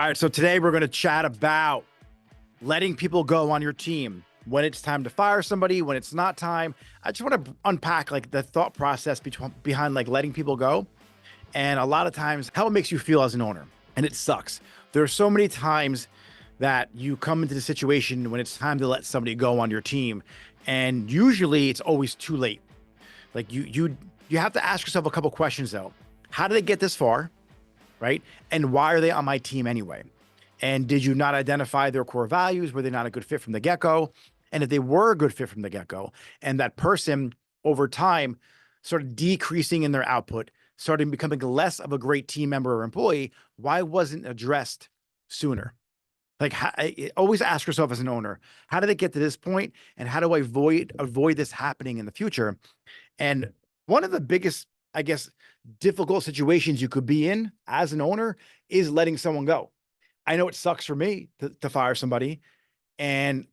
All right, so today we're going to chat about letting people go on your team, when it's time to fire somebody, when it's not time. I just want to unpack like the thought process behind like letting people go, and a lot of times how it makes you feel as an owner. And it sucks. There are so many times that you come into the situation when it's time to let somebody go on your team, and usually it's always too late. Like you have to ask yourself a couple questions though. How did they get this far? Right? And why are they on my team anyway? And did you not identify their core values? Were they not a good fit from the get-go? And if they were a good fit from the get-go, and that person over time started decreasing in their output, started becoming less of a great team member or employee, why wasn't addressed sooner? Like, always ask yourself as an owner, how did it get to this point? And how do I avoid this happening in the future? And one of the biggest, I guess, difficult situations you could be in as an owner is letting someone go. I know it sucks for me to fire somebody, and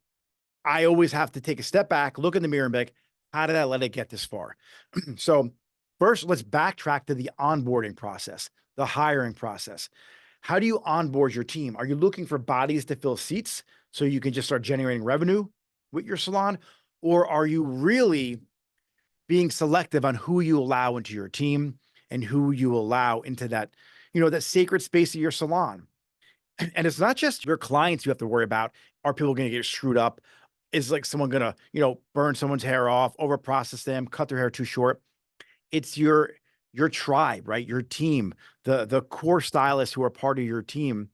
I always have to take a step back, look in the mirror and be like, how did I let it get this far? So first, let's backtrack to the onboarding process, the hiring process. How do you onboard your team? Are you looking for bodies to fill seats so you can just start generating revenue with your salon? Or are you really being selective on who you allow into your team and who you allow into that, that sacred space of your salon? And it's not just your clients you have to worry about. Are people going to get screwed up? Is like someone going to, burn someone's hair off, over process them, cut their hair too short? It's your tribe, right? Your team, the core stylists who are part of your team,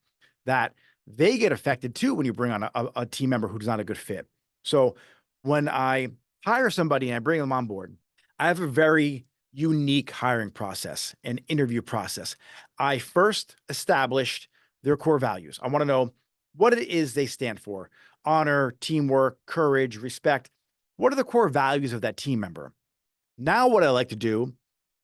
that they get affected too when you bring on a team member who's not a good fit. So when I hire somebody and I bring them on board, I have a very unique hiring process and interview process. I first established their core values. I want to know what it is they stand for: honor, teamwork, courage, respect. What are the core values of that team member? Now, what I like to do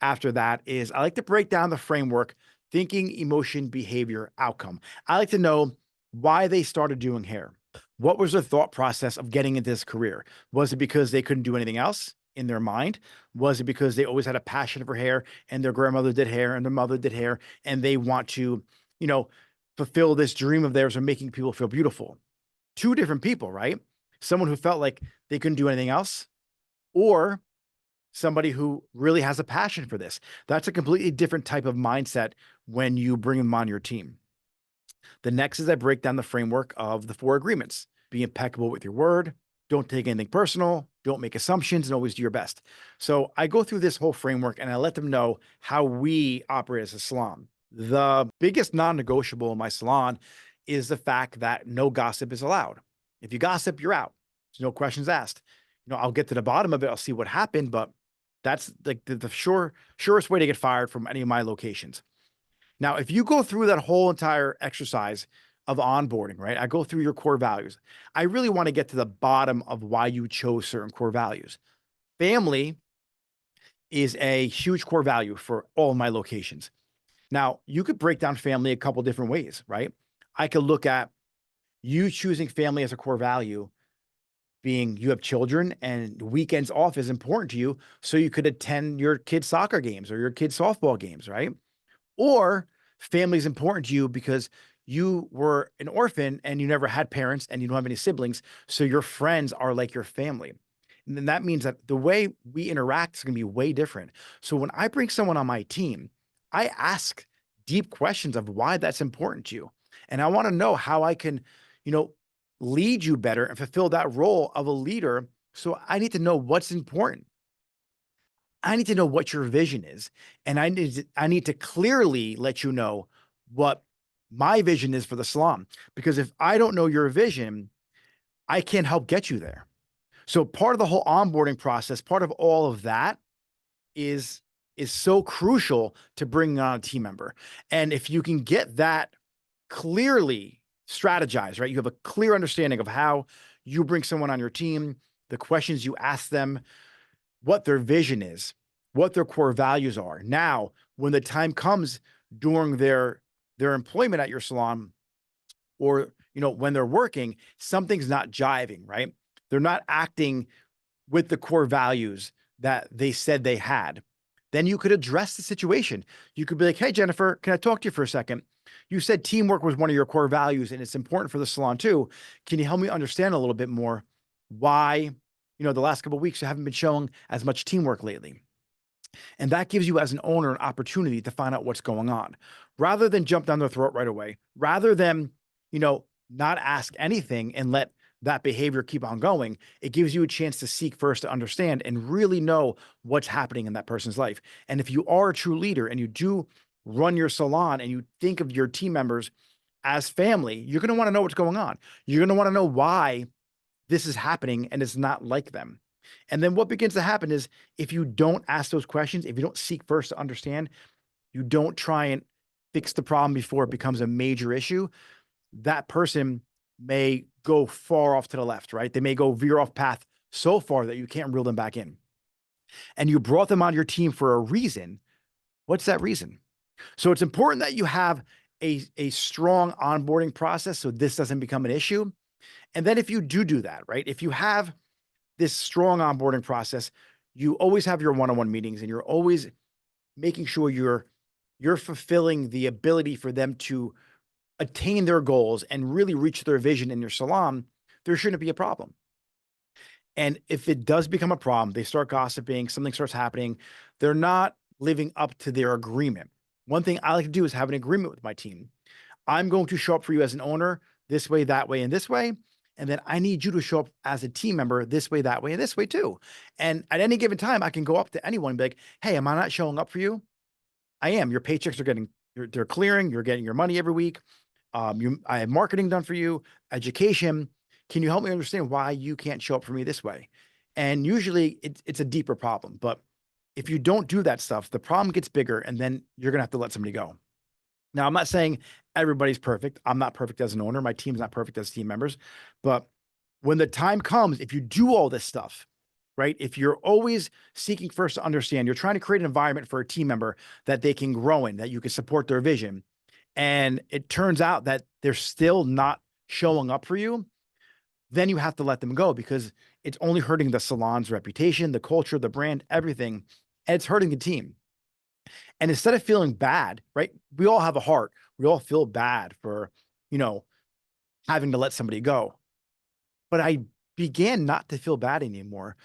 after that is I like to break down the framework: thinking, emotion, behavior, outcome. I like to know why they started doing hair. What was their thought process of getting into this career? Was it because they couldn't do anything else in their mind? Was it because they always had a passion for hair and their grandmother did hair and their mother did hair and they want to, you know, fulfill this dream of theirs of making people feel beautiful? Two different people, right? Someone who felt like they couldn't do anything else, or somebody who really has a passion for this. That's a completely different type of mindset when you bring them on your team. The next is I break down the framework of the 4 agreements: be impeccable with your word, don't take anything personal, don't make assumptions, and always do your best. So I go through this whole framework and I let them know how we operate as a salon. The biggest non-negotiable in my salon is the fact that no gossip is allowed. If you gossip, you're out. There's no questions asked. I'll get to the bottom of it. I'll see what happened, but that's like the surest way to get fired from any of my locations. Now, if you go through that whole entire exercise of onboarding, right? I go through your core values. I really want to get to the bottom of why you chose certain core values. Family is a huge core value for all of my locations. Now, you could break down family a couple different ways, right? I could look at you choosing family as a core value being you have children and weekends off is important to you, so you could attend your kids' soccer games or your kids' softball games, right? Or family is important to you because you were an orphan and you never had parents and you don't have any siblings, so your friends are like your family. And then that means that the way we interact is going to be way different. So when I bring someone on my team, I ask deep questions of why that's important to you. And I want to know how I can, you know, lead you better and fulfill that role of a leader. So I need to know what's important. I need to know what your vision is. And I need to clearly let you know what my vision is for the salon. Because if I don't know your vision, I can't help get you there. So part of the whole onboarding process, part of all of that is so crucial to bring on a team member. And if you can get that clearly strategized, right? You have a clear understanding of how you bring someone on your team, the questions you ask them, what their vision is, what their core values are. Now, when the time comes during their employment at your salon, or when they're working, something's not jiving, right? They're not acting with the core values that they said they had. Then you could address the situation. You could be like, "Hey, Jennifer, can I talk to you for a second? You said teamwork was one of your core values and it's important for the salon too. Can you help me understand a little bit more why, the last couple of weeks you haven't been showing as much teamwork lately? And that gives you as an owner an opportunity to find out what's going on rather than jump down their throat right away, rather than, not ask anything and let that behavior keep on going. It gives you a chance to seek first to understand and really know what's happening in that person's life. And if you are a true leader and you do run your salon and you think of your team members as family, you're going to want to know what's going on. You're going to want to know why this is happening and it's not like them. And then what begins to happen is if you don't ask those questions, if you don't seek first to understand, you don't try and fix the problem before it becomes a major issue, that person may go far off to the left, right? They may go veer off path so far that you can't reel them back in. And you brought them on your team for a reason. What's that reason? So it's important that you have a strong onboarding process so this doesn't become an issue. And then if you do that, right? If you have this strong onboarding process, you always have your one-on-one meetings and you're always making sure you're fulfilling the ability for them to attain their goals and really reach their vision in your salon, there shouldn't be a problem. And if it does become a problem, they start gossiping, something starts happening, they're not living up to their agreement. One thing I like to do is have an agreement with my team. I'm going to show up for you as an owner this way, that way, and this way. And then I need you to show up as a team member this way, that way, and this way too. And at any given time, I can go up to anyone and be like, hey, am I not showing up for you? I am. Your paychecks are they're clearing. You're getting your money every week. I have marketing done for you, education. Can you help me understand why you can't show up for me this way? And usually it's a deeper problem. But if you don't do that stuff, the problem gets bigger and then you're going to have to let somebody go. Now, I'm not saying everybody's perfect. I'm not perfect as an owner. My team's not perfect as team members. But when the time comes, if you do all this stuff, right? If you're always seeking first to understand, you're trying to create an environment for a team member that they can grow in, that you can support their vision. And it turns out that they're still not showing up for you, then you have to let them go because it's only hurting the salon's reputation, the culture, the brand, everything. And it's hurting the team. And instead of feeling bad, right? We all have a heart. We all feel bad for, having to let somebody go. But I began not to feel bad anymore.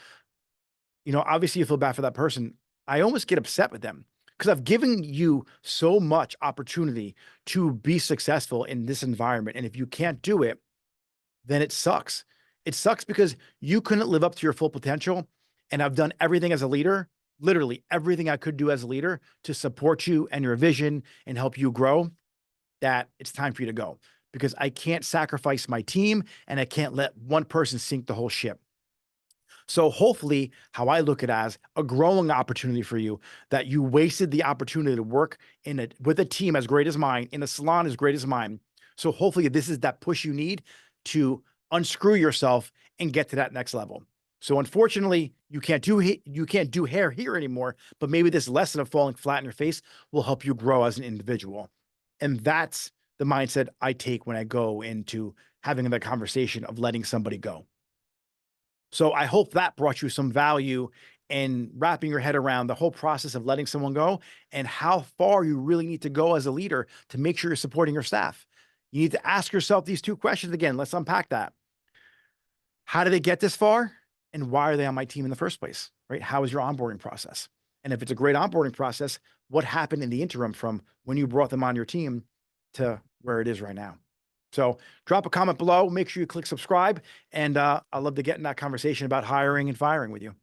Obviously you feel bad for that person. I almost get upset with them because I've given you so much opportunity to be successful in this environment. And if you can't do it, then it sucks. It sucks because you couldn't live up to your full potential. And I've done everything as a leader, literally everything I could do as a leader to support you and your vision and help you grow, that it's time for you to go because I can't sacrifice my team and I can't let one person sink the whole ship. So hopefully how I look at it as a growing opportunity for you, that you wasted the opportunity to work with a team as great as mine, in a salon as great as mine. So hopefully this is that push you need to unscrew yourself and get to that next level. So unfortunately, you can't do hair here anymore, but maybe this lesson of falling flat in your face will help you grow as an individual. And that's the mindset I take when I go into having the conversation of letting somebody go. So I hope that brought you some value in wrapping your head around the whole process of letting someone go and how far you really need to go as a leader to make sure you're supporting your staff. You need to ask yourself these two questions again. Let's unpack that. How did they get this far? And why are they on my team in the first place, right? How is your onboarding process? And if it's a great onboarding process, what happened in the interim from when you brought them on your team to where it is right now? So drop a comment below. Make sure you click subscribe. And I'd love to get in that conversation about hiring and firing with you.